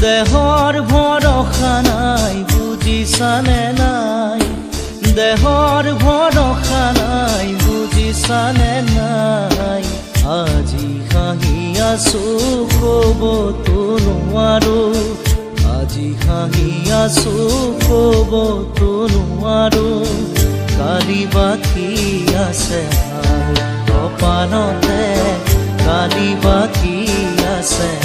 দেহৰ ভৰসা নাই বুজিছানে নাই, দেহৰ ভৰসা নাই বুজিছানে নাই। আজি হাঁহি আছো ক'বতো নোৱাৰো, আজি হাঁহি আছো ক'বতো নোৱাৰো। কালি বাকী আছে কপালতে, কালি বাকী আছে